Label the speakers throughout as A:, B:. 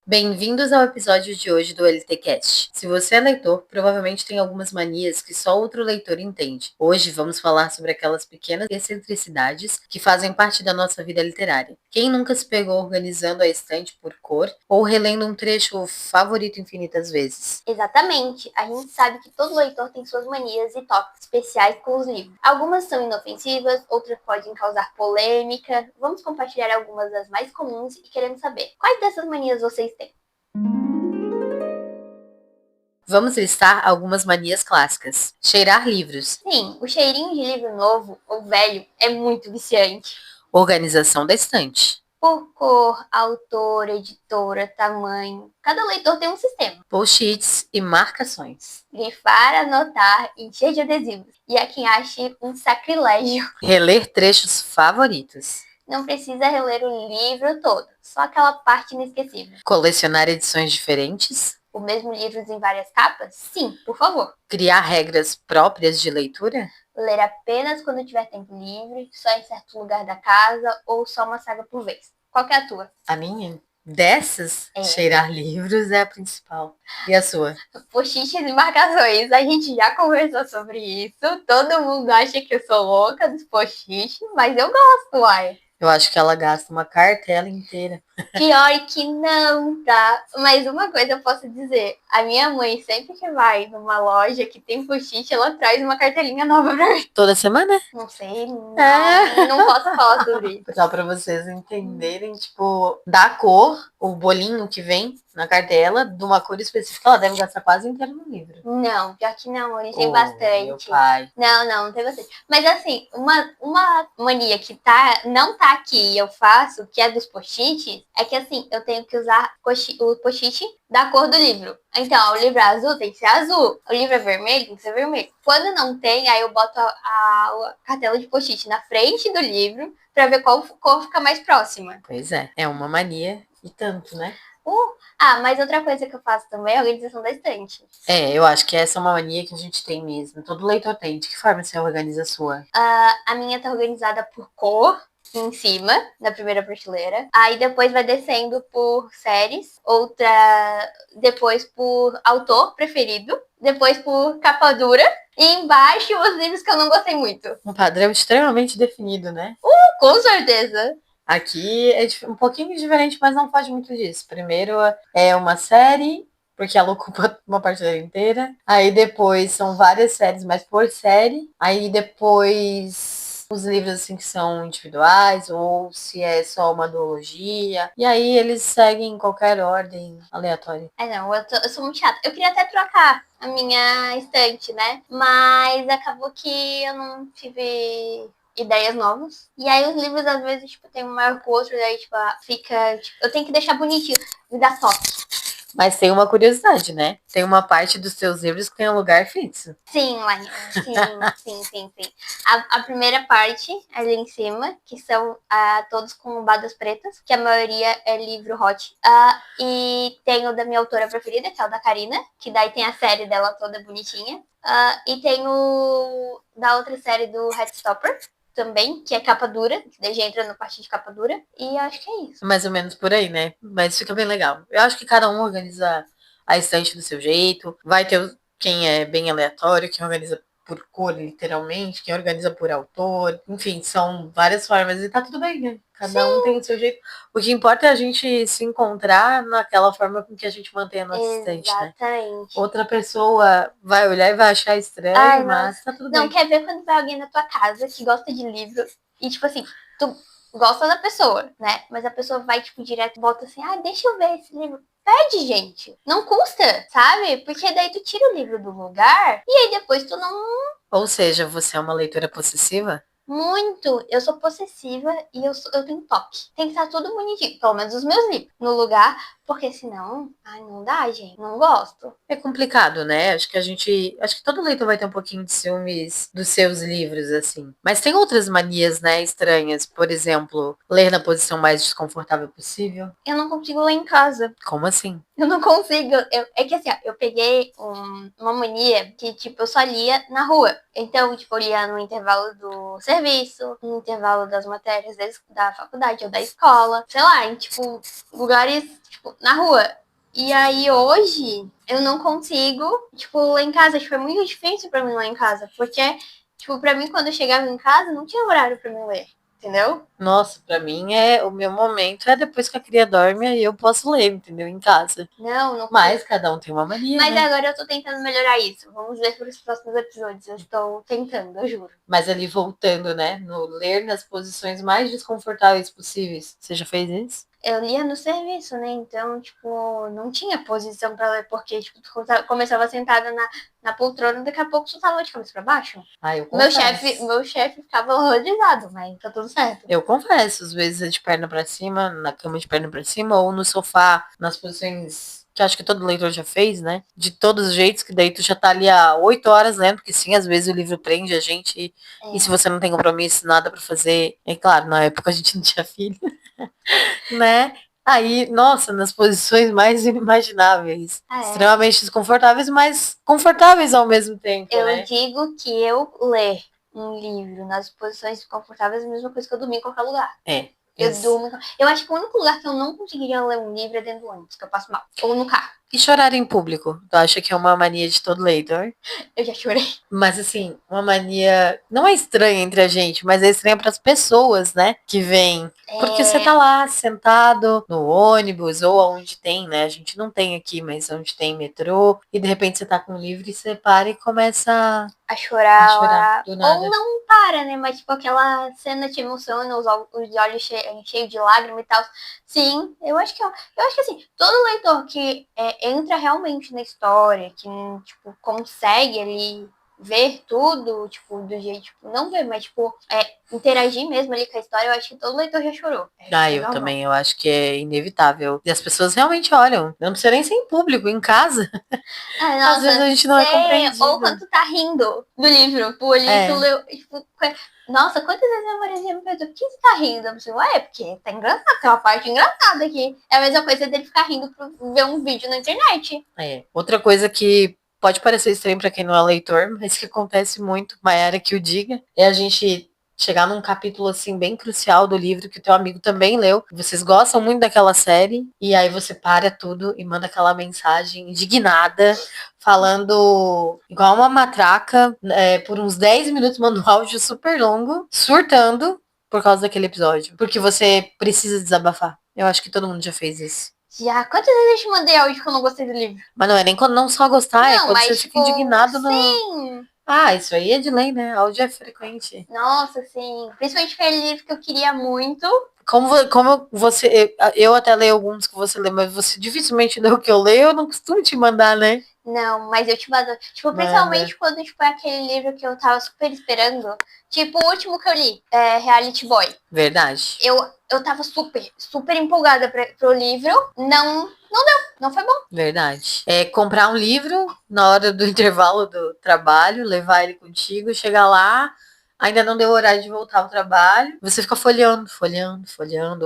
A: Bem-vindos ao episódio de hoje do LTcast. Se você é leitor, provavelmente tem algumas manias que só outro leitor entende. Hoje vamos falar sobre aquelas pequenas excentricidades que fazem parte da nossa vida literária. Quem nunca se pegou organizando a estante por cor ou relendo um trecho favorito infinitas vezes?
B: Exatamente. A gente sabe que todo leitor tem suas manias e toques especiais com os livros. Algumas são inofensivas, outras podem causar polêmica. Vamos compartilhar algumas das mais comuns e queremos saber quais dessas manias vocês têm.
A: Vamos listar algumas manias clássicas. Cheirar livros.
B: Sim, o cheirinho de livro novo ou velho é muito viciante.
A: Organização da estante.
B: Por cor, autor, editora, tamanho, cada leitor tem um sistema.
A: Post-its e marcações.
B: Grifar, anotar, encher de adesivos. E há quem ache um sacrilégio.
A: Reler trechos favoritos.
B: Não precisa reler o livro todo, só aquela parte inesquecível.
A: Colecionar edições diferentes.
B: O mesmo livro em várias capas? Sim, por favor.
A: Criar regras próprias de leitura.
B: Ler apenas quando tiver tempo livre, só em certo lugar da casa ou só uma saga por vez. Qual que é a tua?
A: A minha? Dessas, cheirar livros é a principal. E a sua?
B: Post-its e marcações. A gente já conversou sobre isso. Todo mundo acha que eu sou louca dos post-its, mas eu gosto, uai.
A: Eu acho que ela gasta uma cartela inteira.
B: Pior que não, tá? Mas uma coisa eu posso dizer. A minha mãe, sempre que vai numa loja que tem post-it, ela traz uma cartelinha nova pra mim.
A: Toda semana?
B: Não sei, não posso falar sobre isso.
A: Só pra vocês entenderem, tipo, da cor, o bolinho que vem na cartela, de uma cor específica, ela deve gastar quase inteiro no livro.
B: Não, pior que não, ele tem bastante.
A: Meu pai.
B: Não tem bastante. Mas assim, uma mania que não tá aqui e eu faço, que é dos post-its, é que assim, eu tenho que usar o post-it da cor do livro. Então, o livro é azul, tem que ser azul. O livro é vermelho, tem que ser vermelho. Quando não tem, aí eu boto a cartela de post-it na frente do livro pra ver qual cor fica mais próxima.
A: Pois é uma mania e tanto, né?
B: Mas outra coisa que eu faço também é a organização da estante.
A: Eu acho que essa é uma mania que a gente tem mesmo. Todo leitor tem. De que forma você organiza a sua?
B: A minha tá organizada por cor, em cima, na primeira prateleira. Aí depois vai descendo por séries, depois por autor preferido, depois por capa dura. E embaixo os livros que eu não gostei muito.
A: Um padrão extremamente definido, né?
B: Com certeza.
A: Aqui é um pouquinho diferente, mas não foge muito disso. Primeiro é uma série, porque ela ocupa uma prateleira inteira. Aí depois são várias séries, mas por série. Aí depois os livros assim que são individuais, ou se é só uma duologia. E aí eles seguem em qualquer ordem aleatória.
B: Não, eu sou muito chata. Eu queria até trocar a minha estante, né? Mas acabou que eu não tive ideias novas. E aí os livros, às vezes, tipo, tem um maior que o outro, daí, tipo, fica... Tipo, eu tenho que deixar bonitinho, me dá toque.
A: Mas tem uma curiosidade, né? Tem uma parte dos seus livros que tem um lugar fixo.
B: Sim, Lainha. Sim. A primeira parte, ali em cima, que são todos com badas pretas, que a maioria é livro hot. E tem o da minha autora preferida, que é o da Karina, que daí tem a série dela toda bonitinha. E tem o da outra série do Heartstopper, também, que é capa dura, que daí já entra no parte de capa dura. E acho que é isso.
A: Mais ou menos por aí, né? Mas fica bem legal. Eu acho que cada um organiza a estante do seu jeito. Vai ter quem é bem aleatório, quem organiza por cor, literalmente, quem organiza por autor. Enfim, são várias formas e tá tudo bem, né? Cada um tem o seu jeito. O que importa é a gente se encontrar naquela forma com que a gente mantém a nossa estante, né?
B: Exatamente.
A: Outra pessoa vai olhar e vai achar estranho, mas tá tudo bem.
B: Não, quer ver quando vai alguém na tua casa que gosta de livro e, tipo assim, tu gosta da pessoa, né? Mas a pessoa vai, tipo, direto e bota assim, deixa eu ver esse livro. Pede, gente. Não custa, sabe? Porque daí tu tira o livro do lugar e aí depois tu não...
A: Ou seja, você é uma leitora possessiva?
B: Muito. Eu sou possessiva e eu tenho toque. Tem que estar tudo bonitinho, pelo menos os meus livros, no lugar, porque senão, não dá, gente. Não gosto.
A: É complicado, né? Acho que todo leitor vai ter um pouquinho de ciúmes dos seus livros, assim. Mas tem outras manias, né, estranhas. Por exemplo, ler na posição mais desconfortável possível.
B: Eu não consigo ler em casa.
A: Como assim?
B: Eu não consigo. É que assim, eu peguei uma mania que, tipo, eu só lia na rua. Então, tipo, eu lia no intervalo do serviço, no intervalo das matérias da faculdade ou da escola, sei lá, em, tipo, lugares, tipo, na rua. E aí, hoje, eu não consigo, tipo, lá em casa, tipo, é muito difícil pra mim lá em casa, porque, tipo, pra mim, quando eu chegava em casa, não tinha horário pra mim ler, entendeu?
A: Nossa, pra mim o meu momento é depois que a cria dorme, aí eu posso ler, entendeu? Em casa.
B: Não
A: Mas cada um tem uma mania,
B: Mas
A: né?
B: agora eu tô tentando melhorar isso. Vamos ver para os próximos episódios. Eu estou tentando, eu juro.
A: Mas ali voltando, né? No ler nas posições mais desconfortáveis possíveis. Você já fez isso?
B: Eu lia no serviço, né? Então, tipo, não tinha posição pra ler, porque, tipo, tu começava sentada na poltrona, daqui a pouco tu tava de cabeça pra baixo.
A: Ah, eu
B: Meu
A: confesso.
B: chefe ficava horrorizado, mas tá tudo certo.
A: Eu confesso, às vezes é de perna pra cima, na cama de perna pra cima, ou no sofá, nas posições que acho que todo leitor já fez, né? De todos os jeitos, que daí tu já tá ali há 8 horas lendo, porque sim, às vezes o livro prende a gente, e se você não tem compromisso, nada pra fazer, é claro, na época a gente não tinha filho, né? Aí, nossa, nas posições mais inimagináveis.
B: É.
A: Extremamente desconfortáveis, mas confortáveis ao mesmo tempo,
B: Eu
A: né?
B: digo que eu ler um livro nas posições confortáveis é a mesma coisa que eu dormir em qualquer lugar.
A: É.
B: Eu durmo. Eu acho que o único lugar que eu não conseguiria ler um livro é dentro do ônibus, que eu passo mal. Ou no carro.
A: E chorar em público? Tu acha que é uma mania de todo leitor?
B: Eu já chorei.
A: Mas assim, uma mania não é estranha entre a gente, mas é estranha para as pessoas, né? Que vêm. Porque você tá lá sentado no ônibus ou onde tem, né? A gente não tem aqui, mas onde tem metrô, e de repente você tá com um livro e você para e começa
B: a chorar
A: do nada.
B: Ou não para, né? Mas, tipo, aquela cena te emociona, os olhos cheios de lágrimas e tal. Sim, eu acho que assim, todo leitor que entra realmente na história, que, tipo, consegue ali ver tudo, tipo, do jeito, tipo, não ver, mas, tipo, interagir mesmo ali com a história, eu acho que todo leitor já chorou.
A: Eu também, eu acho que é inevitável. E as pessoas realmente olham. Não precisa nem ser em público, em casa.
B: Nossa,
A: às vezes a gente não é compreendido.
B: Ou quando tu tá rindo do livro, tu ali, tu leu, tipo, nossa, quantas vezes a Maria me perguntou, por que você tá rindo? Eu falei, ué, porque tá engraçado, tem uma parte engraçada aqui. É a mesma coisa dele ficar rindo pra ver um vídeo na internet.
A: Outra coisa que pode parecer estranho pra quem não é leitor, mas que acontece muito, Maiara que o diga, é a gente chegar num capítulo assim bem crucial do livro que o teu amigo também leu. Vocês gostam muito daquela série e aí você para tudo e manda aquela mensagem indignada, falando igual uma matraca, por uns 10 minutos, manda um áudio super longo, surtando por causa daquele episódio, porque você precisa desabafar. Eu acho que todo mundo já fez isso.
B: Já, quantas vezes eu te mandei áudio que eu não gostei do livro?
A: Mas não é nem quando não só gostar, é quando você fica indignado no.
B: Sim.
A: Ah, isso aí é de lei, né? Áudio é frequente.
B: Nossa, sim. Principalmente aquele livro que eu queria muito.
A: Como você. Eu até leio alguns que você lê, mas você dificilmente lê o que eu leio, eu não costumo te mandar, né?
B: Não, mas eu te mando. Tipo, principalmente quando, tipo, é aquele livro que eu tava super esperando. Tipo, o último que eu li, Reality Boy.
A: Verdade.
B: Eu tava super empolgada pro livro. Não deu. Não foi bom.
A: Verdade. Comprar um livro na hora do intervalo do trabalho, levar ele contigo, chegar lá, ainda não deu horário de voltar ao trabalho. Você fica folheando,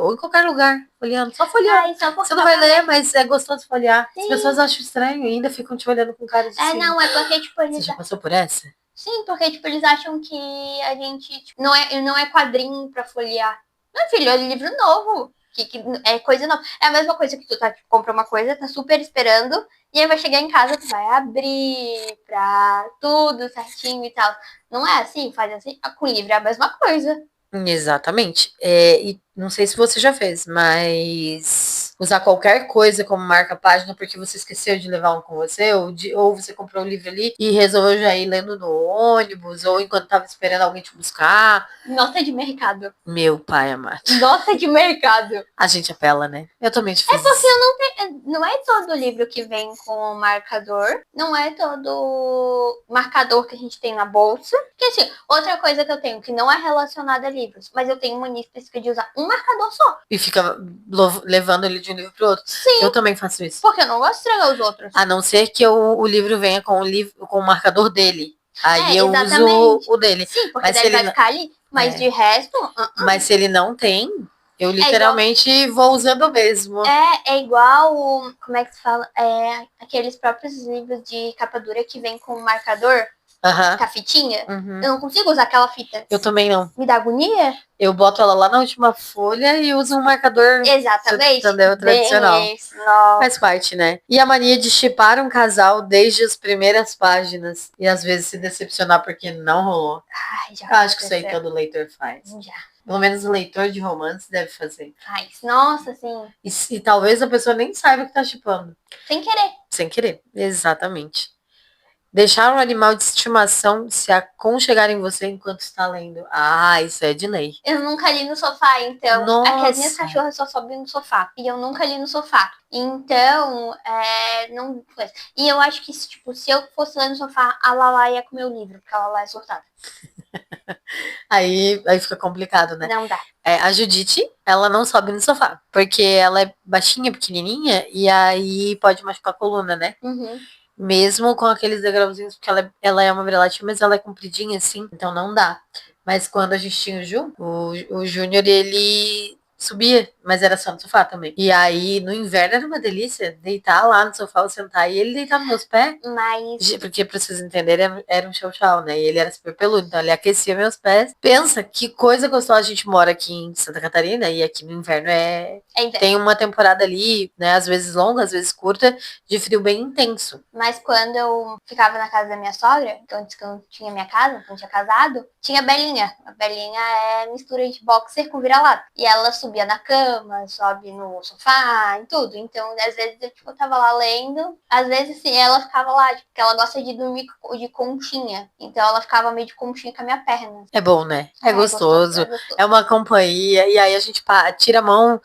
A: ou em qualquer lugar, folheando, só folheando.
B: Ai, só
A: você não vai ler, mas é gostoso folhear. Sim. As pessoas acham estranho e ainda ficam te olhando com cara de
B: não, é porque, tipo,
A: Você já passou por essa?
B: Sim, porque, tipo, eles acham que a gente, tipo, não é quadrinho pra folhear. Meu filho, é livro novo. Que é coisa nova. É a mesma coisa que tu tá, tipo, compra uma coisa, tá super esperando, e aí vai chegar em casa, tu vai abrir pra tudo certinho e tal. Não é assim? Faz assim? Com livro é a mesma coisa.
A: Exatamente. E não sei se você já fez, mas usar qualquer coisa como marca-página porque você esqueceu de levar um com você, ou você comprou o livro ali e resolveu já ir lendo no ônibus, ou enquanto tava esperando alguém te buscar.
B: Nota de mercado.
A: Meu pai amado.
B: Nota de mercado.
A: A gente apela, né? Eu também te fiz
B: porque
A: isso.
B: eu não tenho. Não é todo livro que vem com marcador. Não é todo marcador que a gente tem na bolsa. Porque assim, outra coisa que eu tenho que não é relacionada a livros, mas eu tenho mania específica de usar um marcador só.
A: E fica levando ele de um livro pro outro.
B: Sim.
A: Eu também faço isso.
B: Porque eu não gosto de estragar os outros.
A: A não ser que o livro venha com o marcador dele. Aí eu
B: exatamente.
A: uso o dele.
B: Sim, porque daí ele vai ficar ali. Mas de resto.
A: Mas se ele não tem, eu literalmente vou usando mesmo.
B: É igual. Como é que se fala? Aqueles próprios livros de capa dura que vem com marcador.
A: Aham.
B: Com a fitinha.
A: Uhum.
B: Eu não consigo usar aquela fita.
A: Eu também não.
B: Me dá agonia?
A: Eu boto ela lá na última folha e uso um marcador.
B: Exatamente.
A: Entendeu? Tradicional.
B: Bem isso, nossa.
A: Faz parte, né? E a mania de shippar um casal desde as primeiras páginas e às vezes se decepcionar porque não rolou.
B: Ai, já
A: Eu acho que isso aí
B: aconteceu.
A: todo leitor faz.
B: Já
A: Pelo menos o leitor de romance deve fazer.
B: faz. Nossa, assim,
A: E talvez a pessoa nem saiba que tá shippando.
B: sem querer.
A: Sem querer. Exatamente. Deixar um animal de estimação se aconchegar em você enquanto está lendo. Ah, isso é de lei.
B: Eu nunca li no sofá, então.
A: Nossa.
B: Aqui as minhas cachorras só sobem no sofá. E eu nunca li no sofá. Então, não foi. E eu acho que, tipo, se eu fosse ler no sofá, a Lala ia comer o livro, porque a Lala é surtada.
A: Aí fica complicado, né?
B: Não dá.
A: A Judite, ela não sobe no sofá, porque ela é baixinha, pequenininha, e aí pode machucar a coluna, né?
B: Uhum.
A: Mesmo com aqueles degrauzinhos, porque ela é uma vira-lata, mas ela é compridinha assim, então não dá. Mas quando a gente tinha o Ju, o Júnior, ele subia, mas era só no sofá também. E aí, no inverno era uma delícia deitar lá no sofá, ou sentar, e ele deitar nos meus pés.
B: Mas.
A: Porque, pra vocês entenderem, era um chow-chow, né? E ele era super peludo, então ele aquecia meus pés. Pensa que coisa gostosa. A gente mora aqui em Santa Catarina, e aqui no inverno tem uma temporada ali, né? Às vezes longa, às vezes curta, de frio bem intenso.
B: Mas quando eu ficava na casa da minha sogra, então antes que eu tinha minha casa, que eu tinha casado, tinha a Belinha. A Belinha é mistura de boxer com vira-lata. E ela subia na cama, sobe no sofá, em tudo. Então, às vezes eu tava lá lendo, às vezes sim, ela ficava lá, porque ela gosta de dormir de conchinha. Então ela ficava meio de conchinha com a minha perna.
A: É bom, né? É gostoso.
B: É gostoso.
A: É uma companhia. E aí a gente tira a mão,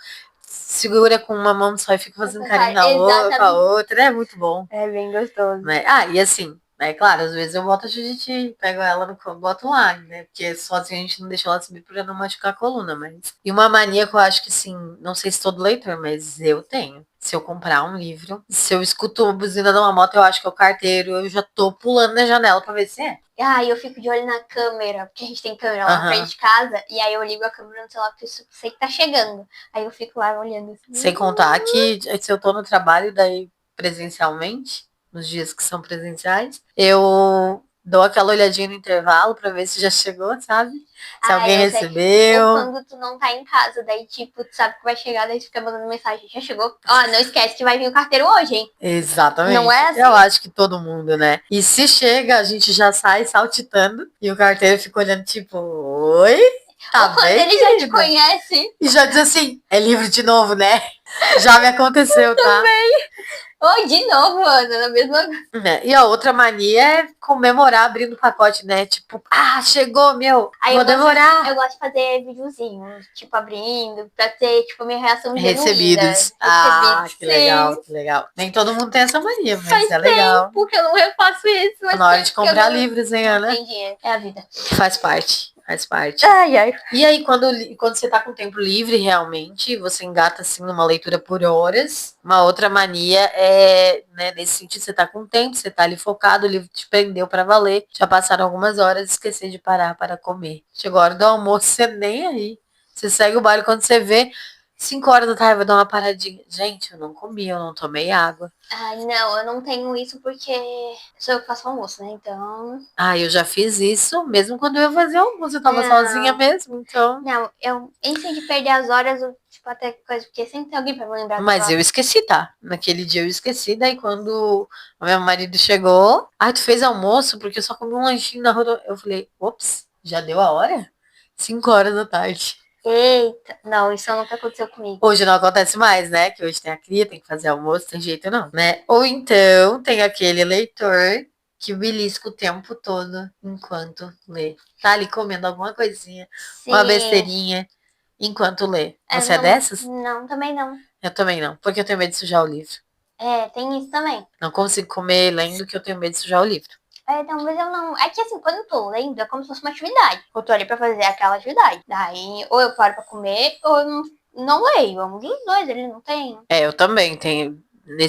A: segura com uma mão só e fica fazendo carinho com a outra. É muito bom.
B: É bem gostoso.
A: Né? E assim, claro, às vezes eu boto a Judite, pego ela no colo, boto lá, né? Porque sozinha a gente não deixa ela subir pra não machucar a coluna, mas... E uma mania que eu acho que, assim, não sei se todo leitor, mas eu tenho. Se eu comprar um livro, se eu escuto a buzina de uma moto, eu acho que é o carteiro, eu já tô pulando na janela pra ver se é.
B: Eu fico de olho na câmera, porque a gente tem câmera lá na frente de casa, e aí eu ligo a câmera no celular, porque eu sei que tá chegando. Aí eu fico lá olhando assim.
A: Sem contar que se eu tô no trabalho, daí presencialmente, nos dias que são presenciais, eu dou aquela olhadinha no intervalo pra ver se já chegou, sabe? Se alguém recebeu.
B: Ou quando tu não tá em casa, daí tipo, tu sabe que vai chegar, daí tu fica mandando mensagem, já chegou? Ó, não esquece que vai vir o carteiro hoje, hein?
A: Exatamente.
B: Não é assim?
A: Eu acho que todo mundo, né? E se chega, a gente já sai saltitando e o carteiro fica olhando tipo, oi? Tá
B: ou quando ele já te conhece.
A: E já diz assim, é livro de novo, né? Já me aconteceu, tá?
B: Também. Oi, de novo, Ana, na mesma...
A: E a outra mania é comemorar abrindo o pacote, né? Tipo, chegou, meu,
B: aí
A: vou demorar.
B: Eu gosto de fazer videozinhos, tipo, abrindo, pra ter, tipo, minha reação
A: Recebidos. Que legal, que legal. Nem todo mundo tem essa mania, mas é legal.
B: Porque eu não refaço isso. Mas
A: na hora de comprar livros, hein, Ana?
B: Não tem dinheiro, é a vida.
A: Faz parte.
B: Ai.
A: E aí, quando você tá com tempo livre, realmente, você engata, assim, numa leitura por horas. Uma outra mania é, né, nesse sentido, você tá com tempo, você tá ali focado, o livro te prendeu pra valer. Já passaram algumas horas, esqueci de parar para comer. Chegou a hora do almoço, você nem aí. Você segue o baile quando você vê... 5 horas da tarde, vou dar uma paradinha. Gente, eu não comi, eu não tomei água.
B: Não, eu não tenho isso porque sou eu que faço almoço, né? Então...
A: eu já fiz isso, mesmo quando eu ia fazer almoço. Eu tava sozinha mesmo, então...
B: Não, eu em de perder as horas, tipo, até coisa, porque sempre tem alguém pra me lembrar.
A: Mas eu esqueci, tá? Naquele dia eu esqueci, daí quando o meu marido chegou... tu fez almoço? Porque eu só comi um lanchinho na rua. Eu falei, ops, já deu a hora? 5 horas da tarde.
B: Eita, não, isso nunca aconteceu comigo.
A: Hoje não acontece mais, né? Que hoje tem a cria, tem que fazer almoço, tem jeito não, né? Ou então tem aquele leitor que belisca o tempo todo enquanto lê. Tá ali comendo alguma coisinha, uma besteirinha, enquanto lê. Você é dessas?
B: Não, também não.
A: Eu também não, porque eu tenho medo de sujar o livro.
B: Tem isso também.
A: Não consigo comer lendo que eu tenho medo de sujar o livro.
B: Talvez eu não... É que assim, quando eu tô lendo, é como se fosse uma atividade. Eu tô ali pra fazer aquela atividade. Daí, ou eu paro pra comer, ou eu não leio. É um dos dois, ele não tem.
A: Eu também tenho. E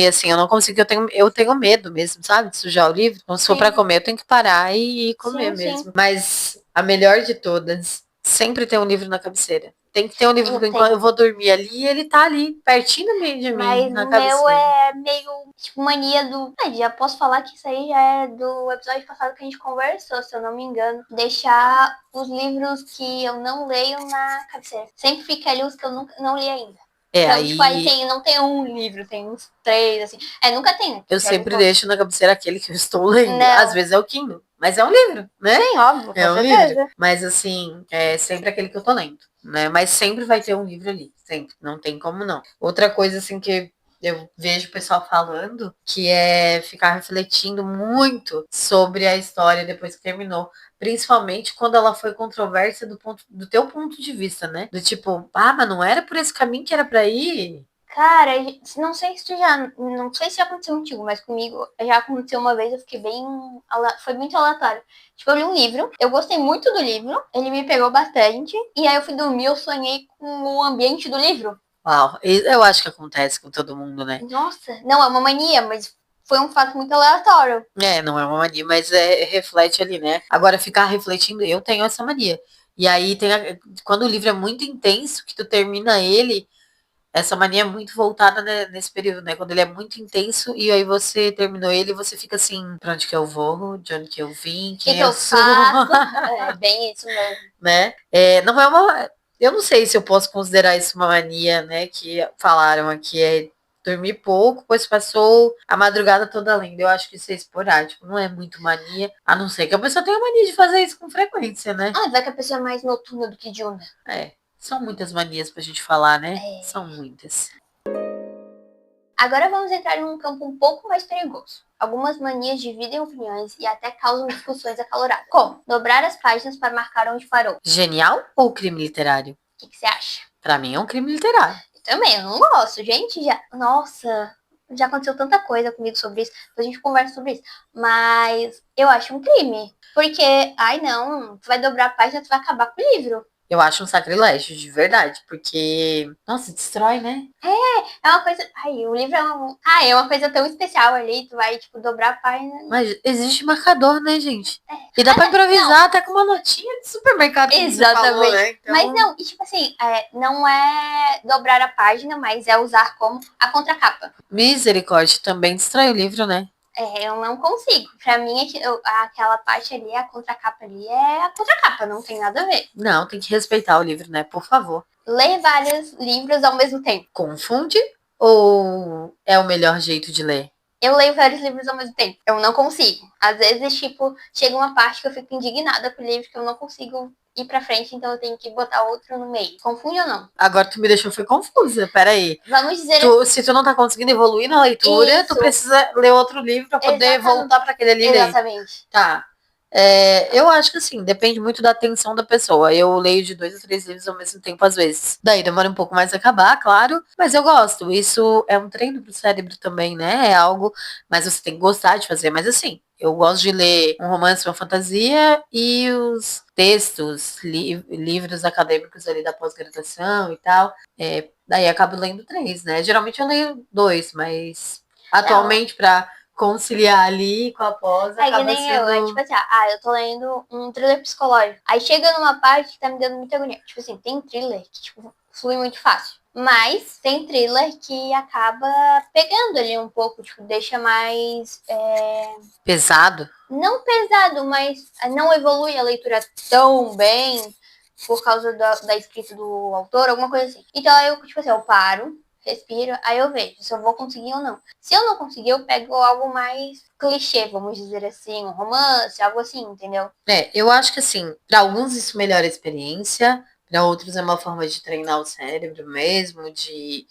A: assim, eu não consigo, eu tenho medo mesmo, sabe? De sujar o livro. Então, se for pra comer, eu tenho que parar e comer mesmo. Mas a melhor de todas, sempre tem um livro na cabeceira. Tem que ter um livro enquanto eu vou dormir ali, ele tá ali, pertinho de mim,
B: Mas
A: na
B: o
A: cabeceira.
B: meu é meio, tipo, mania do... já posso falar que isso aí já é do episódio passado que a gente conversou, se eu não me engano. Deixar os livros que eu não leio na cabeceira. Sempre fica ali os que eu não li ainda. Então,
A: aí...
B: tipo, aí não tem um livro, tem uns 3, assim. Nunca tem, né?
A: Eu sempre deixo na cabeceira aquele que eu estou lendo.
B: Não.
A: Às vezes é o Kindle, mas é um livro, né?
B: Sim, óbvio,
A: é
B: com
A: um
B: certeza.
A: livro. Mas assim, é sempre aquele que eu tô lendo, né? Mas sempre vai ter um livro ali, sempre. Não tem como não. Outra coisa assim que eu vejo o pessoal falando, que é ficar refletindo muito sobre a história depois que terminou. Principalmente quando ela foi controversa do teu ponto de vista, né? Do tipo, mas não era por esse caminho que era pra ir?
B: Cara, não sei se não sei se já aconteceu contigo, mas comigo já aconteceu uma vez, eu fiquei foi muito aleatório. Tipo, eu li um livro, eu gostei muito do livro, ele me pegou bastante, e aí eu fui dormir, eu sonhei com o ambiente do livro.
A: Uau, eu acho que acontece com todo mundo, né?
B: Nossa, não é uma mania, mas foi um fato muito aleatório.
A: Não é uma mania, mas reflete ali, né? Agora, ficar refletindo, eu tenho essa mania. E aí, quando o livro é muito intenso, que tu termina ele, essa mania é muito voltada, né, nesse período, né? Quando ele é muito intenso e aí você terminou ele, você fica assim, pra onde que eu vou, de onde que eu vim, quem
B: que
A: eu
B: eu
A: sou.
B: faço? É bem isso mesmo.
A: Né? Não é uma... Eu não sei se eu posso considerar isso uma mania, né? Que falaram aqui, dormir pouco, pois passou a madrugada toda lendo. Eu acho que isso é esporádico, não é muito mania, a não ser que a pessoa tenha mania de fazer isso com frequência, né?
B: Vai que a pessoa é mais noturna do que diurna.
A: São muitas manias pra gente falar, né? São muitas.
B: Agora vamos entrar em um campo um pouco mais perigoso. Algumas manias dividem opiniões e até causam discussões acaloradas. Como? Dobrar as páginas para marcar onde parou.
A: Genial ou crime literário?
B: O que você acha?
A: Pra mim é um crime literário.
B: Também, eu não gosto. Gente, nossa, já aconteceu tanta coisa comigo sobre isso. Depois a gente conversa sobre isso. Mas eu acho um crime. Porque, não, tu vai dobrar a página, tu vai acabar com o livro.
A: Eu acho um sacrilégio, de verdade, porque, nossa, destrói, né?
B: É uma coisa... o livro é uma coisa tão especial ali, tu vai, tipo, dobrar a página...
A: Mas existe marcador, né, gente? E dá pra improvisar até com uma notinha de supermercado, como você falou, né? Então...
B: Mas não, e tipo assim, não é dobrar a página, mas é usar como a contracapa.
A: Misericórdia, também destrói o livro, né?
B: Eu não consigo. Pra mim, aquela parte ali, a contracapa ali, é a contracapa, não tem nada a ver.
A: Não, tem que respeitar o livro, né? Por favor.
B: Ler vários livros ao mesmo tempo.
A: Confunde ou é o melhor jeito de ler?
B: Eu leio vários livros ao mesmo tempo. Eu não consigo. Às vezes, tipo, chega uma parte que eu fico indignada com o livro que eu não consigo ir pra frente, então eu tenho que botar outro no meio. Confunde ou não?
A: Agora tu me deixou foi confusa, peraí.
B: Vamos dizer
A: Se tu não tá conseguindo evoluir na leitura, tu precisa ler outro livro pra poder voltar pra aquele livro.
B: Exatamente.
A: Tá. Eu acho que assim, depende muito da atenção da pessoa. Eu leio de 2 a 3 livros ao mesmo tempo, às vezes. Daí demora um pouco mais a acabar, claro, mas eu gosto. Isso é um treino pro cérebro também, né? É algo, mas você tem que gostar de fazer. Mas assim, eu gosto de ler um romance, uma fantasia e os textos, livros acadêmicos ali da pós-graduação e tal. Daí acabo lendo 3, né? Geralmente eu leio 2, mas atualmente pra conciliar ali com a pós, acaba
B: que nem
A: sendo...
B: tipo assim, eu tô lendo um thriller psicológico. Aí chega numa parte que tá me dando muita agonia. Tipo assim, tem thriller que, tipo, flui muito fácil. Mas tem thriller que acaba pegando ali um pouco, tipo, deixa mais...
A: pesado?
B: Não pesado, mas não evolui a leitura tão bem por causa da escrita do autor, alguma coisa assim. Então eu, tipo assim, eu paro, respiro, aí eu vejo se eu vou conseguir ou não. Se eu não conseguir, eu pego algo mais clichê, vamos dizer assim, um romance, algo assim, entendeu?
A: Eu acho que assim, para alguns isso melhora a experiência, para outros é uma forma de treinar o cérebro mesmo, de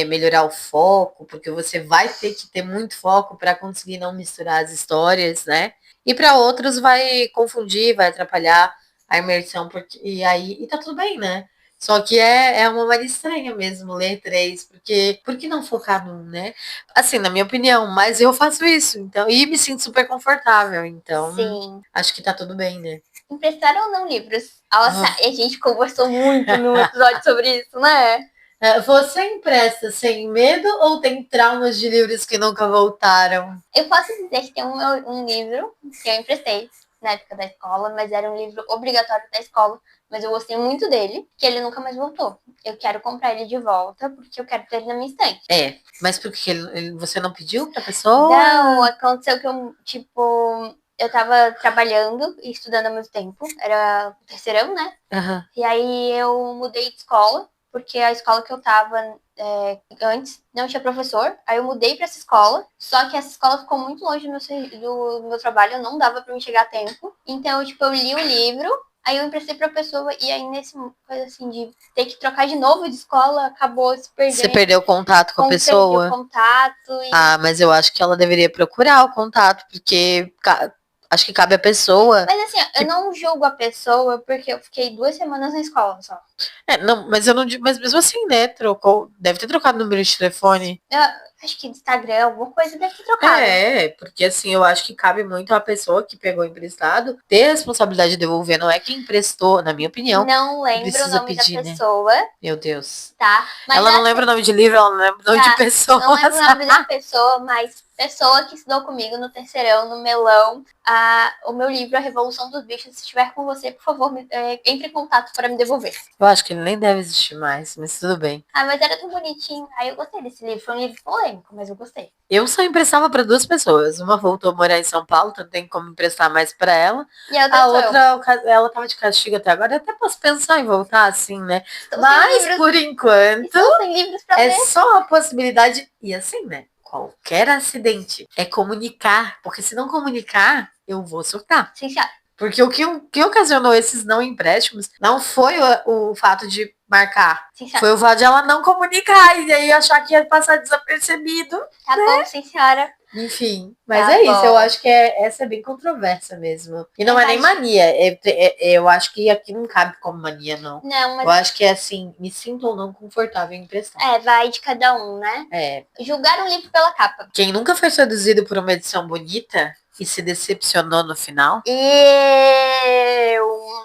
A: melhorar o foco, porque você vai ter que ter muito foco para conseguir não misturar as histórias, né? E para outros vai confundir, vai atrapalhar a imersão, e tá tudo bem, né? Só que é uma maneira estranha mesmo ler 3, porque por que não focar num, né? Assim, na minha opinião, mas eu faço isso, então, e me sinto super confortável, então
B: Sim.
A: Acho que tá tudo bem, né?
B: Emprestar ou não livros? Nossa, a gente conversou muito no episódio sobre isso, né?
A: Você empresta sem medo ou tem traumas de livros que nunca voltaram?
B: Eu posso dizer que tem um livro que eu emprestei na época da escola, mas era um livro obrigatório da escola, mas eu gostei muito dele, que ele nunca mais voltou. Eu quero comprar ele de volta, porque eu quero ter ele na minha estante.
A: Mas por que você não pediu pra pessoa?
B: Não, aconteceu que eu, tipo, eu tava trabalhando e estudando ao mesmo tempo. Era o terceirão, né?
A: Uhum.
B: E aí eu mudei de escola, porque a escola que eu tava antes não tinha professor. Aí eu mudei pra essa escola, só que essa escola ficou muito longe do meu trabalho, não dava pra me chegar a tempo. Então, tipo, eu li o livro, aí eu emprestei pra pessoa, e aí nesse coisa assim de ter que trocar de novo de escola, acabou se perdendo.
A: Você perdeu o contato com a pessoa?
B: Perdi o contato.
A: Ah, mas eu acho que ela deveria procurar o contato, porque acho que cabe à pessoa.
B: Mas assim, eu não julgo a pessoa porque eu fiquei 2 semanas na escola só.
A: Não, mas eu não digo, mas mesmo assim, né? Deve ter trocado o número de telefone.
B: Eu acho que de Instagram, alguma coisa deve ter trocado.
A: Porque assim, eu acho que cabe muito à pessoa que pegou emprestado ter a responsabilidade de devolver, não é quem emprestou, na minha opinião.
B: Não lembro o nome da pessoa.
A: Né? Meu Deus.
B: Tá. Mas
A: ela não lembra o nome de livro, ela não lembra o nome de pessoa.
B: Não lembro o nome da pessoa, mas pessoa que estudou comigo no terceirão, no melão, o meu livro, A Revolução dos Bichos, se estiver com você, por favor, entre em contato para me devolver.
A: Eu acho que ele nem deve existir mais, mas tudo bem.
B: Mas era tão bonitinho. Aí eu gostei desse livro. Foi um livro polêmico, mas eu gostei.
A: Eu só emprestava para 2 pessoas. Uma voltou a morar em São Paulo, então tem como emprestar mais para ela.
B: E a outra,
A: ela tava de castigo até agora. Eu até posso pensar em voltar assim, né? Mas por enquanto é só a possibilidade. E assim, né? Qualquer acidente é comunicar, porque se não comunicar, eu vou surtar.
B: Sim, senhora.
A: Porque o que ocasionou esses não empréstimos não foi o fato de marcar.
B: Sim,
A: foi o fato de ela não comunicar e aí achar que ia passar desapercebido.
B: Tá bom, sim, senhora.
A: Enfim, mas é isso, eu acho que essa é bem controversa mesmo. E não é nem mania, eu acho que aqui não cabe como mania, não.
B: Não, mas...
A: Eu acho que é assim, me sinto ou não confortável em emprestar.
B: Vai de cada um, né? Julgar um livro pela capa.
A: Quem nunca foi seduzido por uma edição bonita e se decepcionou no final?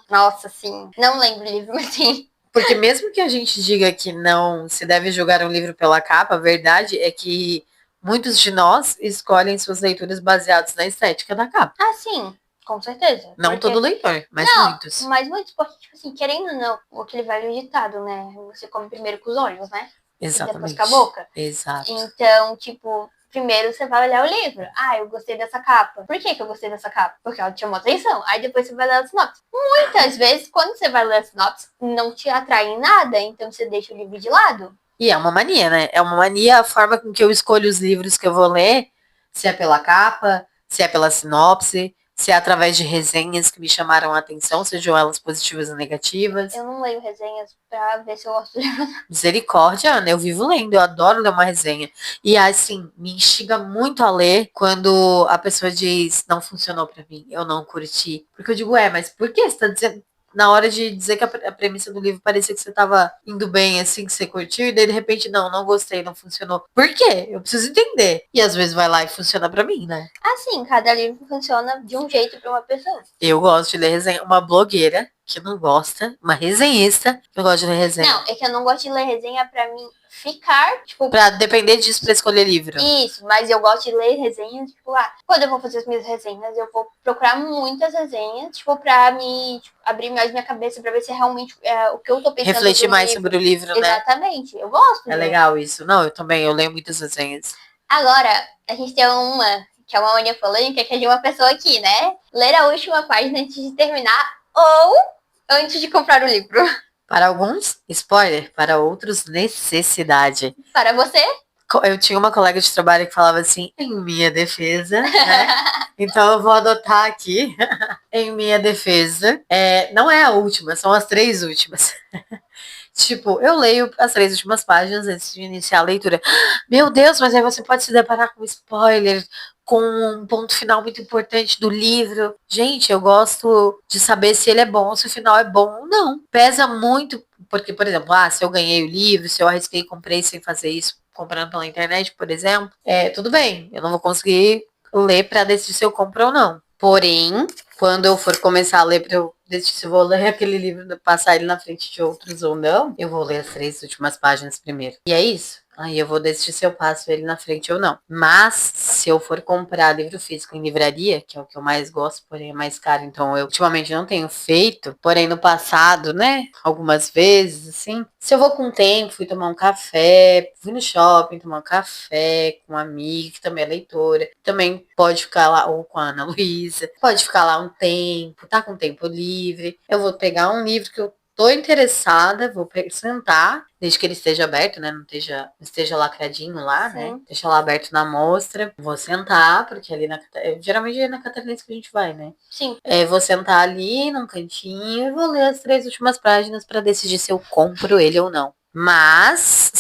B: Nossa, sim. Não lembro o livro, mas sim.
A: Porque mesmo que a gente diga que não se deve julgar um livro pela capa, a verdade é que muitos de nós escolhem suas leituras baseadas na estética da capa.
B: Ah, sim. Com certeza.
A: Não todo leitor, mas muitos.
B: Mas muitos, porque, tipo assim, querendo ou não, aquele velho ditado, né? Você come primeiro com os olhos, né?
A: Exatamente.
B: E depois com a boca.
A: Exato.
B: Então, tipo, primeiro você vai olhar o livro. Eu gostei dessa capa. Por que eu gostei dessa capa? Porque ela te chamou atenção. Aí depois você vai ler a sinopse. Muitas vezes, quando você vai ler a sinopse, não te atrai em nada, então você deixa o livro de lado.
A: E é uma mania, né? É uma mania a forma com que eu escolho os livros que eu vou ler, se é pela capa, se é pela sinopse, se é através de resenhas que me chamaram a atenção, sejam elas positivas ou negativas.
B: Eu não leio resenhas pra ver se eu gosto do livro.
A: Misericórdia, Ana, eu vivo lendo, eu adoro ler uma resenha. E assim, me instiga muito a ler quando a pessoa diz, não funcionou pra mim, eu não curti. Porque eu digo, mas por que você tá dizendo... Na hora de dizer que a premissa do livro parecia que você tava indo bem, assim, que você curtiu, e daí de repente, não gostei, não funcionou. Por quê? Eu preciso entender. E às vezes vai lá e funciona pra mim, né?
B: Sim, cada livro funciona de um jeito pra uma pessoa.
A: Eu gosto de ler resenha. Uma blogueira que não gosta, uma resenhista que eu gosto de ler resenha.
B: Não, é que eu não gosto de ler resenha pra mim ficar, tipo...
A: Pra depender disso pra escolher livro.
B: Isso, mas eu gosto de ler resenhas, tipo, quando eu vou fazer as minhas resenhas, eu vou procurar muitas resenhas, tipo, pra me abrir mais minha cabeça, pra ver se é realmente o que eu tô pensando.
A: Refletir mais sobre o livro, né?
B: Exatamente, eu gosto.
A: É legal isso. Não, eu também, eu leio muitas resenhas.
B: Agora, a gente tem uma, que é uma mania polêmica, que é de uma pessoa aqui, né? Ler a última página antes de terminar ou antes de comprar o livro.
A: Para alguns, spoiler. Para outros, necessidade.
B: Para você?
A: Eu tinha uma colega de trabalho que falava assim, em minha defesa, né? Então eu vou adotar aqui, em minha defesa. Não é a última, são as 3 últimas. Tipo, eu leio as 3 últimas páginas antes de iniciar a leitura. Meu Deus, mas aí você pode se deparar com spoiler, com um ponto final muito importante do livro. Gente, eu gosto de saber se ele é bom, se o final é bom ou não. Pesa muito, porque, por exemplo, se eu ganhei o livro, se eu arrisquei e comprei sem fazer isso, comprando pela internet, por exemplo, tudo bem, eu não vou conseguir ler para decidir se eu compro ou não. Porém, quando eu for começar a ler para eu decidir se eu vou ler aquele livro, passar ele na frente de outros ou não, eu vou ler as 3 últimas páginas primeiro. E é isso. Aí eu vou decidir se eu passo ele na frente ou não. Mas, se eu for comprar livro físico em livraria, que é o que eu mais gosto, porém é mais caro, então eu ultimamente não tenho feito, porém no passado, né, algumas vezes, assim, se eu vou com tempo, fui tomar um café, fui no shopping tomar um café com uma amiga que também é leitora, também pode ficar lá, ou com a Ana Luísa, pode ficar lá um tempo, tá com tempo livre, eu vou pegar um livro que eu tô interessada, vou sentar, desde que ele esteja aberto, né? Não esteja lacradinho lá, né? Deixa lá aberto na mostra. Vou sentar, porque ali geralmente é na Catarinense que a gente vai, né?
B: Sim.
A: Vou sentar ali num cantinho e vou ler as 3 últimas páginas para decidir se eu compro ele ou não. Mas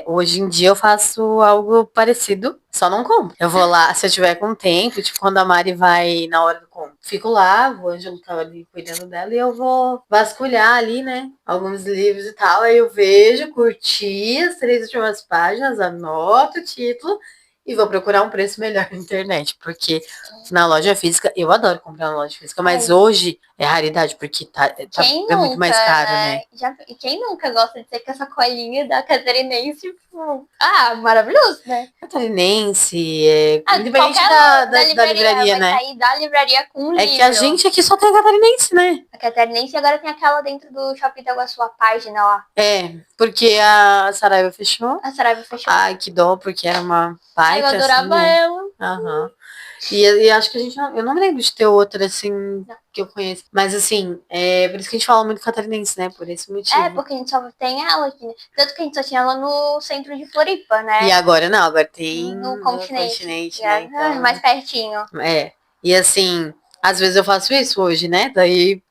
A: hoje em dia eu faço algo parecido, só não compro. Eu vou lá, se eu tiver com tempo, tipo quando a Mari vai na hora do compro. Fico lá, o Ângelo tava ali cuidando dela e eu vou vasculhar ali, né? Alguns livros e tal. Aí eu vejo, curti as 3 últimas páginas, anoto o título e vou procurar um preço melhor na internet. Porque na loja física, eu adoro comprar na loja física, mas hoje é raridade, porque é muito mais caro, né?
B: E quem nunca gosta de ser com essa colinha da Catarinense? Maravilhoso, né?
A: Catarinense, independente da livraria, né?
B: Vai sair da livraria com um livro.
A: É que a gente aqui só tem Catarinense, né?
B: A Catarinense agora tem aquela dentro do Shopping da Iguaçu, a página lá.
A: Porque a Saraiva fechou.
B: A Saraiva fechou.
A: Ai, que dó, porque era uma baita,
B: eu adorava
A: assim,
B: ela.
A: Aham. E acho que eu não me lembro de ter outra, assim, que eu conheço. Mas, assim, por isso que a gente fala muito catarinense, né? Por esse motivo.
B: Porque a gente só tem ela aqui, né? Tanto que a gente só tinha ela no centro de Floripa, né?
A: E agora não, agora tem
B: no continente,
A: né? Então,
B: mais pertinho.
A: E assim, às vezes eu faço isso hoje, né? Daí,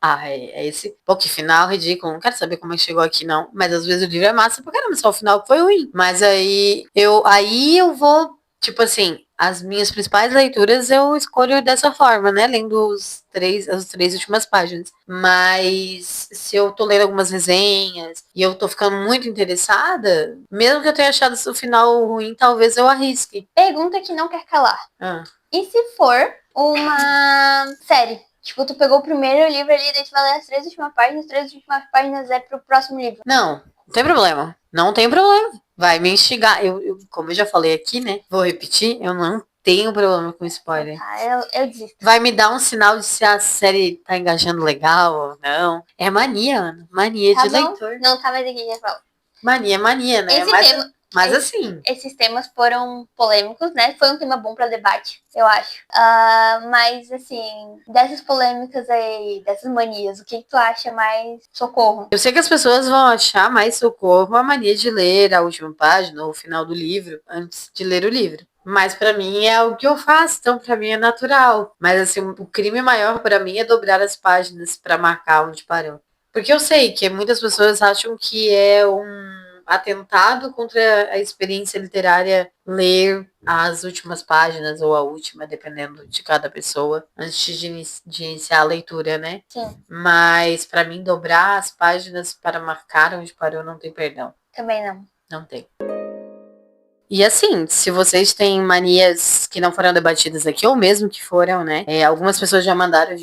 A: esse que final ridículo, não quero saber como é que chegou aqui, não. Mas às vezes o livro é massa pra caramba, só o final que foi ruim. Mas aí eu vou, tipo assim, as minhas principais leituras eu escolho dessa forma, né? Lendo as 3 últimas páginas. Mas se eu tô lendo algumas resenhas e eu tô ficando muito interessada, mesmo que eu tenha achado o final ruim, talvez eu arrisque.
B: Pergunta que não quer calar. E se for uma série? Tipo, tu pegou o primeiro livro ali, daí tu vai ler as 3 últimas páginas é pro próximo livro.
A: Não tem problema. Não tem problema. Vai me instigar. Como eu já falei aqui, né? Vou repetir, eu não tenho problema com spoiler.
B: Eu desisto.
A: Vai me dar um sinal de se a série tá engajando legal ou não. É mania, Ana. Mania de leitor.
B: Não tá mais aqui, já falo.
A: Mania, né? Mas assim...
B: Esses temas foram polêmicos, né? Foi um tema bom pra debate, eu acho. Mas, assim, dessas polêmicas aí, dessas manias, o que tu acha mais socorro?
A: Eu sei que as pessoas vão achar mais socorro a mania de ler a última página ou o final do livro antes de ler o livro. Mas pra mim é o que eu faço, então pra mim é natural. Mas assim, o crime maior pra mim é dobrar as páginas pra marcar onde parou. Porque eu sei que muitas pessoas acham que é um atentado contra a experiência literária ler as últimas páginas ou a última, dependendo de cada pessoa, antes de iniciar a leitura, né?
B: Sim.
A: Mas pra mim dobrar as páginas para marcar onde parou não tem perdão.
B: Também não.
A: Não tem. E assim, se vocês têm manias que não foram debatidas aqui, ou mesmo que foram, né? Algumas pessoas já mandaram, a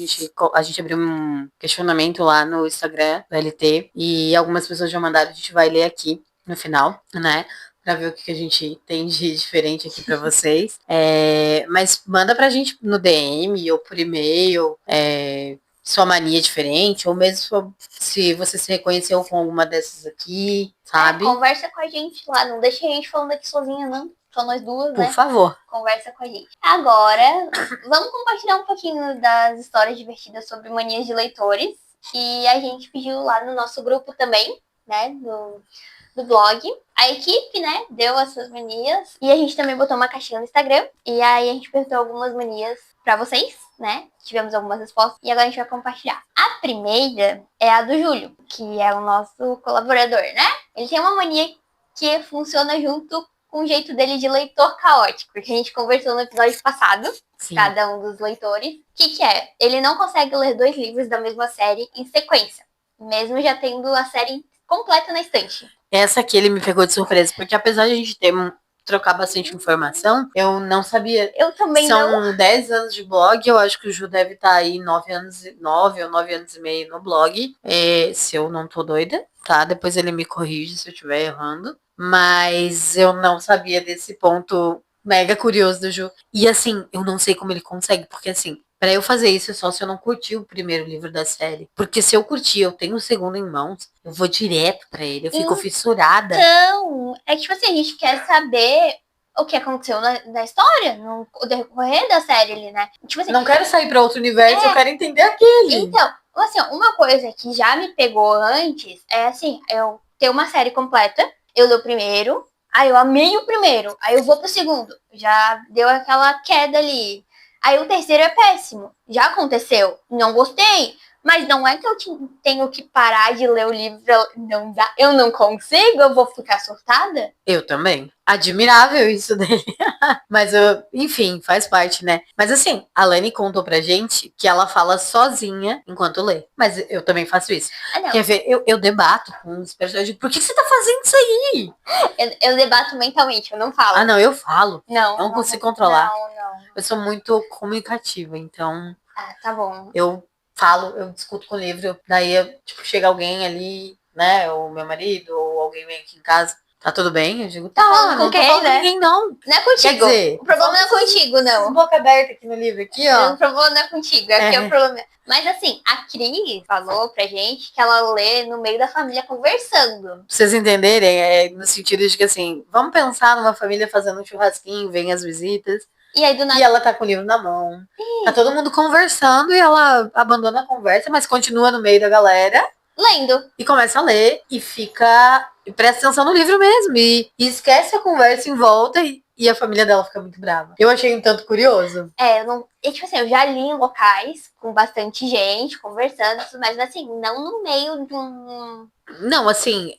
A: gente abriu um questionamento lá no Instagram do LT, e algumas pessoas já mandaram, a gente vai ler aqui no final, né? Pra ver o que a gente tem de diferente aqui pra vocês. Mas manda pra gente no DM ou por e-mail, sua mania diferente, ou mesmo se você se reconheceu com alguma dessas aqui, sabe?
B: Conversa com a gente lá, não deixa a gente falando aqui sozinha, não. Só nós duas, né?
A: Por favor.
B: Conversa com a gente. Agora, vamos compartilhar um pouquinho das histórias divertidas sobre manias de leitores. E a gente pediu lá no nosso grupo também, né, do blog. A equipe, né, deu essas manias. E a gente também botou uma caixinha no Instagram. E aí a gente perguntou algumas manias pra vocês, né? Tivemos algumas respostas. E agora a gente vai compartilhar. A primeira é a do Júlio, que é o nosso colaborador, né? Ele tem uma mania que funciona junto com o jeito dele de leitor caótico. Que a gente conversou no episódio passado. Sim. Cada um dos leitores. O que é? Ele não consegue ler 2 livros da mesma série em sequência. Mesmo já tendo a série completa na estante.
A: Essa aqui ele me pegou de surpresa, porque apesar de a gente ter trocar bastante informação. Eu não sabia.
B: Eu também não.
A: São 10 anos de blog, eu acho que o Ju deve estar aí 9 ou 9 anos e meio no blog, se eu não tô doida, tá? Depois ele me corrige se eu estiver errando. Mas eu não sabia desse ponto mega curioso do Ju. E assim, eu não sei como ele consegue, porque assim, pra eu fazer isso é só se eu não curtir o primeiro livro da série. Porque se eu curtir, eu tenho o segundo em mãos, eu vou direto pra ele, eu fico fissurada.
B: Então, é que tipo assim, a gente quer saber o que aconteceu na história, no decorrer da série ali, né? Tipo assim,
A: Não quero sair pra outro universo, eu quero entender aquele.
B: então, assim, uma coisa que já me pegou antes é assim, eu ter uma série completa, eu li o primeiro, aí eu amei o primeiro, aí eu vou pro segundo, já deu aquela queda ali. Aí o terceiro é péssimo, já aconteceu, não gostei, mas não é que eu tenho que parar de ler o livro, não dá, eu não consigo, eu vou ficar surtada?
A: Eu também. Admirável isso dele. Mas, enfim, faz parte, né? Mas assim, a Lani contou pra gente que ela fala sozinha enquanto lê. Mas eu também faço isso. Quer ver? Eu debato com os personagens. Por que você tá fazendo isso aí?
B: Eu debato mentalmente, eu não falo.
A: Ah, não, eu falo.
B: Não.
A: Não consigo controlar.
B: Não.
A: Eu sou muito comunicativa, então.
B: Ah, tá bom.
A: Eu falo, eu discuto com o livro. Daí, tipo, chega alguém ali, né? Ou meu marido, ou alguém vem aqui em casa. Tá tudo bem? Eu digo, tá, não tô falando com ninguém, não.
B: Não é contigo.
A: Quer dizer,
B: o problema não é contigo, não.
A: Boca aberta aqui no livro, aqui, ó.
B: O problema não é contigo, aqui é o problema. Mas assim, a Cris falou pra gente que ela lê no meio da família conversando.
A: Pra vocês entenderem, no sentido de que assim, vamos pensar numa família fazendo um churrasquinho, vem as visitas.
B: E aí do nada.
A: E ela tá com o livro na mão. Tá todo mundo conversando e ela abandona a conversa, mas continua no meio da galera.
B: Lendo.
A: E começa a ler e fica. E presta atenção no livro mesmo. E esquece a conversa em volta e a família dela fica muito brava. Eu achei um tanto curioso.
B: Tipo assim, eu já li em locais com bastante gente conversando, mas assim, não no meio de um.
A: Não, assim,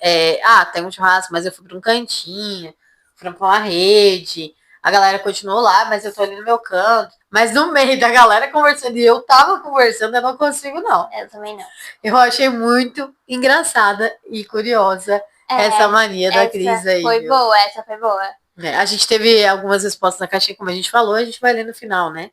A: tem um churrasco, mas eu fui pra um cantinho, fui pra uma rede. A galera continuou lá, mas eu tô ali no meu canto. Mas no meio da galera conversando e eu tava conversando, eu não consigo, não.
B: Eu também não.
A: Eu achei muito engraçada e curiosa essa mania da Cris aí.
B: Essa foi boa.
A: A gente teve algumas respostas na caixinha, como a gente falou, a gente vai ler no final, né?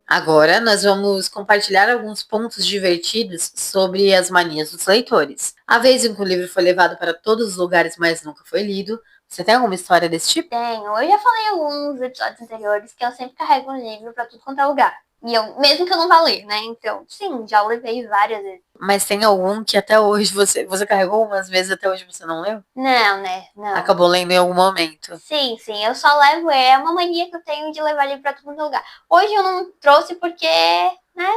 A: Agora nós vamos compartilhar alguns pontos divertidos sobre as manias dos leitores. A vez em que o livro foi levado para todos os lugares, mas nunca foi lido. Você tem alguma história desse tipo?
B: Tenho. Eu já falei em alguns episódios anteriores que eu sempre carrego um livro para tudo quanto é lugar. E mesmo que eu não vá ler, né? Então, sim, já levei várias vezes.
A: Mas tem algum que até hoje você carregou umas vezes, até hoje você não leu?
B: Não, né? Não.
A: Acabou lendo em algum momento.
B: Sim, eu só levo, é uma mania que eu tenho de levar livro pra todo lugar. Hoje eu não trouxe porque, né?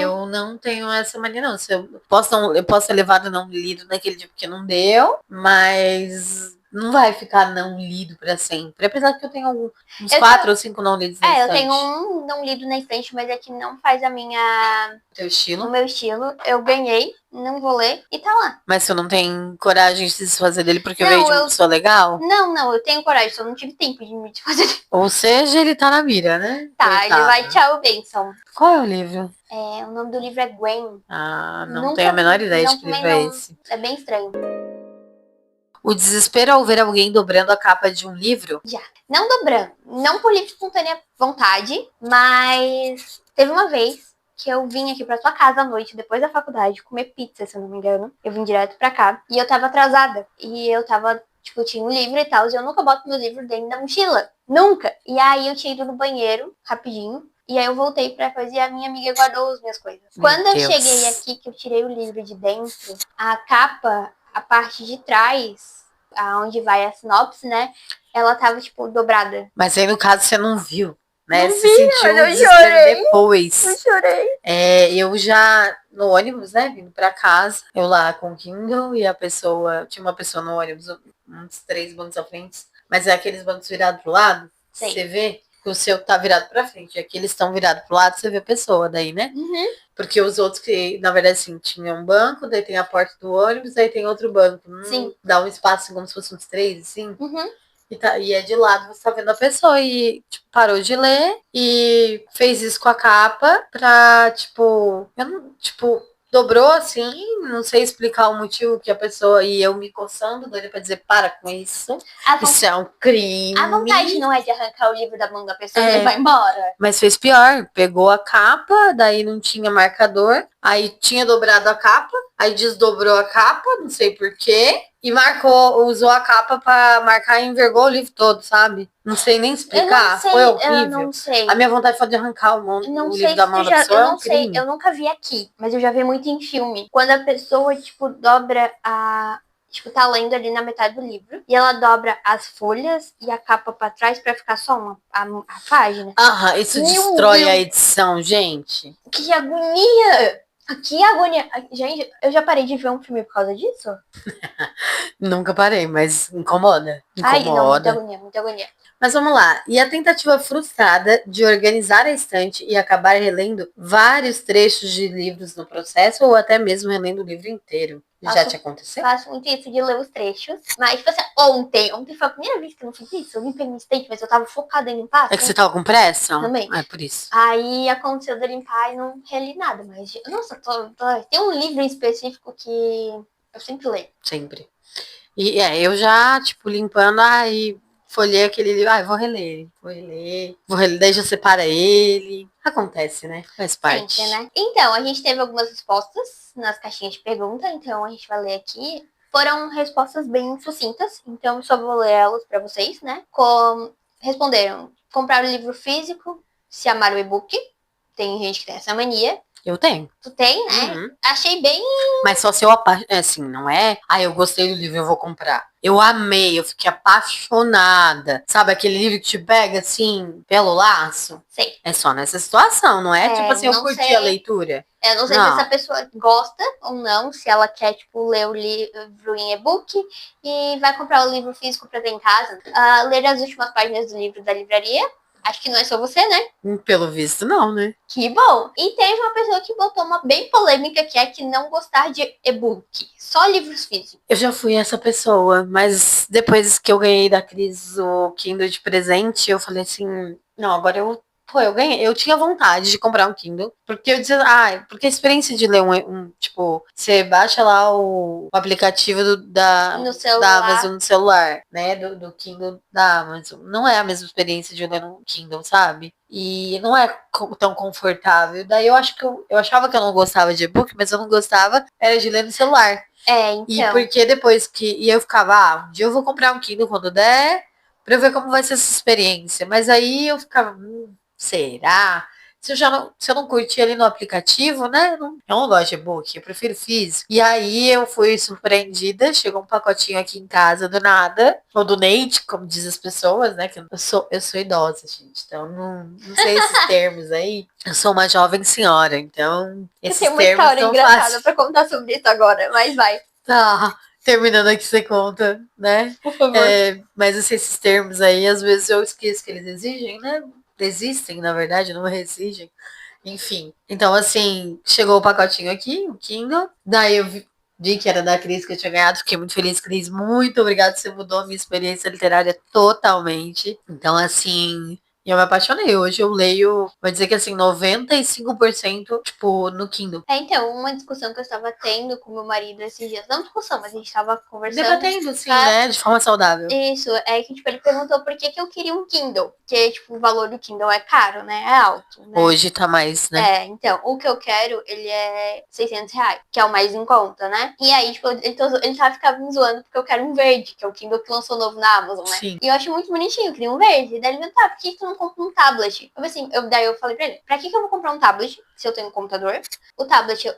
A: Eu não tenho essa mania, não. Eu posso ter levado não lido naquele dia porque não deu, mas não vai ficar não lido pra sempre. Apesar que eu tenho uns 4 ou 5 não lidos na estante.
B: Eu tenho um não lido na estante, mas é que não faz o meu estilo. Eu ganhei, não vou ler e tá lá.
A: Mas você não tem coragem de se desfazer dele porque veio de uma pessoa legal?
B: Não, eu tenho coragem, só não tive tempo de me desfazer dele.
A: Ou seja, ele tá na mira, né?
B: Tá, ele vai tchau, benção.
A: Qual é o livro?
B: O nome do livro é Gwen.
A: Não tenho a menor ideia de que livro é esse.
B: É bem estranho.
A: O desespero ao ver alguém dobrando a capa de um livro?
B: Já. Não dobrando. Não por livre espontânea vontade, mas teve uma vez que eu vim aqui pra tua casa à noite, depois da faculdade, comer pizza, se eu não me engano. Eu vim direto pra cá. E eu tava atrasada. E eu tava, tinha um livro e tal. E eu nunca boto meu livro dentro da mochila. Nunca. E aí eu tinha ido no banheiro, rapidinho. E aí eu voltei pra coisa e a minha amiga guardou as minhas coisas. Quando eu cheguei aqui, que eu tirei o livro de dentro, a capa, a parte de trás, aonde vai a sinopse, né? Ela tava, dobrada.
A: Mas aí, no caso, você não viu, né?
B: Não
A: você sentiu
B: eu
A: chorei depois.
B: Eu chorei.
A: Eu já, no ônibus, né? Vindo pra casa, eu lá com o Kindle e tinha uma pessoa no ônibus, uns 3 bancos à frente, mas é aqueles bancos virados pro lado.
B: Sim.
A: Você vê que o seu tá virado pra frente. Aqui eles estão virados pro lado, você vê a pessoa daí, né?
B: Uhum.
A: Porque os outros que, na verdade, assim, tinha um banco, daí tem a porta do ônibus, daí tem outro banco.
B: Sim.
A: Dá um espaço assim, como se fosse uns 3, assim.
B: Uhum.
A: E é de lado, você tá vendo a pessoa e, parou de ler e fez isso com a capa pra, dobrou assim, não sei explicar o motivo que a pessoa e eu me coçando, doida pra dizer, para com isso. Isso é um crime.
B: A vontade não é de arrancar o livro da mão da pessoa e levar embora.
A: Mas fez pior, pegou a capa, daí não tinha marcador, aí tinha dobrado a capa, aí desdobrou a capa, não sei porquê, e usou a capa pra marcar e envergou o livro todo, sabe? Não sei nem explicar, foi horrível.
B: Eu não sei.
A: A minha vontade foi de arrancar o livro da mão da pessoa.
B: Eu não sei, eu nunca vi aqui, mas eu já vi muito em filme. Quando a pessoa, tipo, dobra a... Tipo, tá lendo ali na metade do livro. E ela dobra as folhas e a capa pra trás pra ficar só a página.
A: Isso destrói a edição, gente.
B: Que agonia! Que agonia! Gente, eu já parei de ver um filme por causa disso?
A: Nunca parei, mas incomoda.
B: Ai, não, muita agonia, muita agonia.
A: Mas vamos lá. E a tentativa frustrada de organizar a estante e acabar relendo vários trechos de livros no processo ou até mesmo relendo o livro inteiro? Já te aconteceu?
B: Faço muito isso de ler os trechos. Mas, tipo assim, ontem foi a primeira vez que eu não fiz isso. Eu limpei minha estante, mas eu tava focada em limpar.
A: É que você tava com pressa?
B: Também.
A: É por isso.
B: Aí aconteceu de limpar e não reli nada. Mas, nossa, tem um livro em específico que eu sempre leio.
A: Sempre. E eu já, tipo, limpando, aí folhei aquele livro, vou reler, daí já separa ele. Acontece, né? Faz parte.
B: Sempre, né? Então, a gente teve algumas respostas nas caixinhas de pergunta, então a gente vai ler aqui. Foram respostas bem sucintas, então eu só vou ler elas pra vocês, né? Responderam, comprar o livro físico, se amar o e-book. Tem gente que tem essa mania.
A: Eu tenho.
B: Tu tem, né?
A: Uhum.
B: Achei bem...
A: Mas só se eu assim, não é? Eu gostei do livro, eu vou comprar. Eu amei, eu fiquei apaixonada. Sabe aquele livro que te pega, assim, pelo laço?
B: Sei.
A: É só nessa situação, não é? Tipo assim, eu curti a leitura.
B: Eu não sei se essa pessoa gosta ou não, se ela quer, tipo, ler o livro em e-book e vai comprar o livro físico pra ter em casa. Ler as últimas páginas do livro da livraria. Acho que não é só você, né?
A: Pelo visto, não, né?
B: Que bom! E teve uma pessoa que botou uma bem polêmica, que é que não gostar de e-book. Só livros físicos.
A: Eu já fui essa pessoa, mas depois que eu ganhei da Cris o Kindle de presente, eu falei assim, não, agora eu ganhei, eu tinha vontade de comprar um Kindle, porque eu dizia, porque a experiência de ler tipo, você baixa lá o aplicativo da Amazon no celular, né, do Kindle da Amazon, não é a mesma experiência de ler no Kindle, sabe? E não é tão confortável. Daí eu achava que eu não gostava de e-book, mas eu não gostava era de ler no celular.
B: Então.
A: E porque depois que... E eu ficava, um dia eu vou comprar um Kindle quando der, pra eu ver como vai ser essa experiência. Mas aí eu ficava, será? Se eu não curti ali no aplicativo, né? Eu não gosto de e-book, eu prefiro físico. E aí eu fui surpreendida, chegou um pacotinho aqui em casa do nada, ou do Nate, como diz as pessoas, né? Que eu sou idosa, gente, então não sei esses termos aí. Eu sou uma jovem senhora, então esses termos
B: tem uma história engraçada pra contar sobre isso agora, mas vai.
A: Tá, terminando aqui você conta, né?
B: Por favor.
A: Mas esses termos aí, às vezes eu esqueço que eles exigem, né? Existem, na verdade, não exigem. Enfim. Então, assim, chegou o pacotinho aqui, o Kindle. Daí eu vi que era da Cris que eu tinha ganhado. Fiquei muito feliz, Cris. Muito obrigada. Você mudou a minha experiência literária totalmente. Então, assim, eu me apaixonei. Hoje eu leio, vou dizer que assim, 95%, tipo, no Kindle.
B: Então, uma discussão que eu estava tendo com meu marido esses dias, não discussão, mas a gente estava conversando.
A: Debatendo, sim, né? De forma saudável.
B: Isso, é que, tipo, ele perguntou por que eu queria um Kindle. Porque, tipo, o valor do Kindle é caro, né? É alto, né?
A: Hoje tá mais, né?
B: Então, o que eu quero, ele é R$600, que é o mais em conta, né? E aí, tipo, ele tava ficando me zoando porque eu quero um verde, que é o Kindle que lançou novo na Amazon, né?
A: Sim.
B: E eu acho muito bonitinho, eu queria um verde. Daí ele me por que tu não compra um tablet? Daí eu falei pra ele, pra que eu vou comprar um tablet se eu tenho um computador? O tablet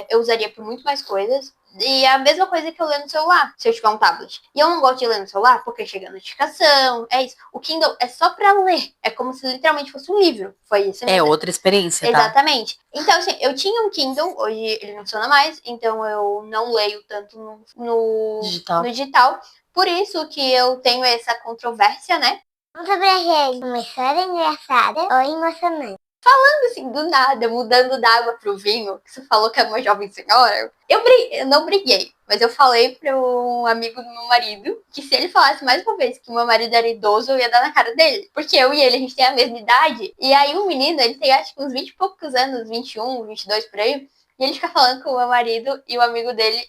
B: eu usaria por muito mais coisas. E é a mesma coisa que eu ler no celular, se eu tiver um tablet. E eu não gosto de ler no celular porque chega a notificação, é isso. O Kindle é só pra ler. É como se literalmente fosse um livro. Foi isso mesmo.
A: É outra experiência, tá?
B: Exatamente. Então, assim, eu tinha um Kindle, hoje ele não funciona mais, então eu não leio tanto no digital. Por isso que eu tenho essa controvérsia, né?
C: Conta pra gente uma história engraçada ou emocionante.
B: Falando assim, do nada, mudando da água pro vinho, que você falou que é uma jovem senhora, eu não briguei, mas eu falei para um amigo do meu marido que se ele falasse mais uma vez que o meu marido era idoso, eu ia dar na cara dele. Porque eu e ele, a gente tem a mesma idade. E aí o menino, ele tem acho que uns 20 e poucos anos, 21, 22 por aí. E ele fica falando com o meu marido e o amigo dele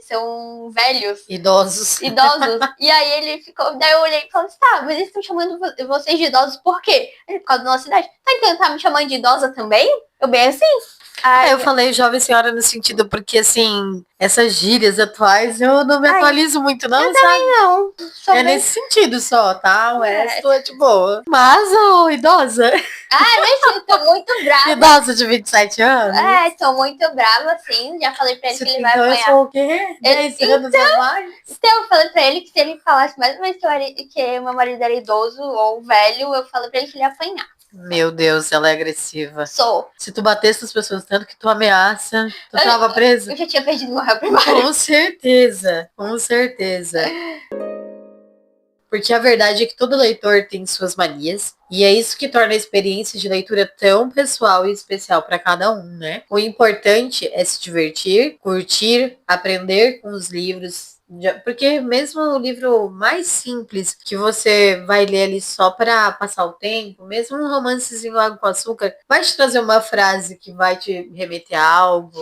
B: são velhos.
A: Idosos.
B: E aí ele ficou. Daí eu olhei e falei assim, tá, mas eles estão chamando vocês de idosos por quê? Ele, por causa da nossa idade. Tá, então tá me chamando de idosa também? Eu bem assim.
A: Eu falei jovem senhora no sentido, porque assim, essas gírias atuais eu não me atualizo muito, não,
B: eu
A: sabe?
B: também não.
A: É nesse sentido só, tá? O resto é de boa. Mas, idosa.
B: Mas eu tô muito brava.
A: Idosa de 27 anos?
B: Tô muito brava, assim. Já falei pra ele que ele vai
A: então
B: apanhar.
A: Eu sou o quê? 10 anos a mais?
B: Então, eu falei pra ele que se ele falasse mais uma história que meu marido era idoso ou velho, eu falei pra ele que ele ia apanhar.
A: Meu Deus, ela é agressiva.
B: Sou.
A: Se tu batesse as pessoas tanto que tu ameaça, tu tava presa?
B: Eu já tinha perdido meu réu primário.
A: Com certeza, com certeza. Porque a verdade é que todo leitor tem suas manias, e é isso que torna a experiência de leitura tão pessoal e especial para cada um, né? O importante é se divertir, curtir, aprender com os livros, porque mesmo o livro mais simples que você vai ler ali só para passar o tempo, mesmo um romancezinho Água com Açúcar, vai te trazer uma frase que vai te remeter a algo.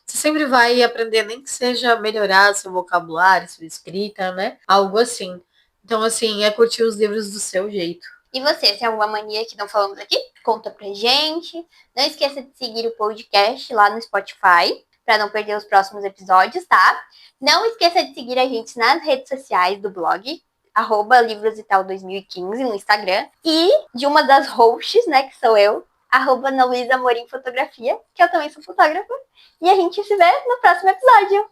A: Você sempre vai aprender, nem que seja melhorar seu vocabulário, sua escrita, né? Algo assim. Então, assim, é curtir os livros do seu jeito.
B: E você, tem alguma mania que não falamos aqui? Conta pra gente. Não esqueça de seguir o podcast lá no Spotify, para não perder os próximos episódios, tá? Não esqueça de seguir a gente nas redes sociais do blog, @livrosetal2015 no Instagram. E de uma das hosts, né, que sou eu, @NaLuísaAmorim Fotografia, que eu também sou fotógrafa. E a gente se vê no próximo episódio.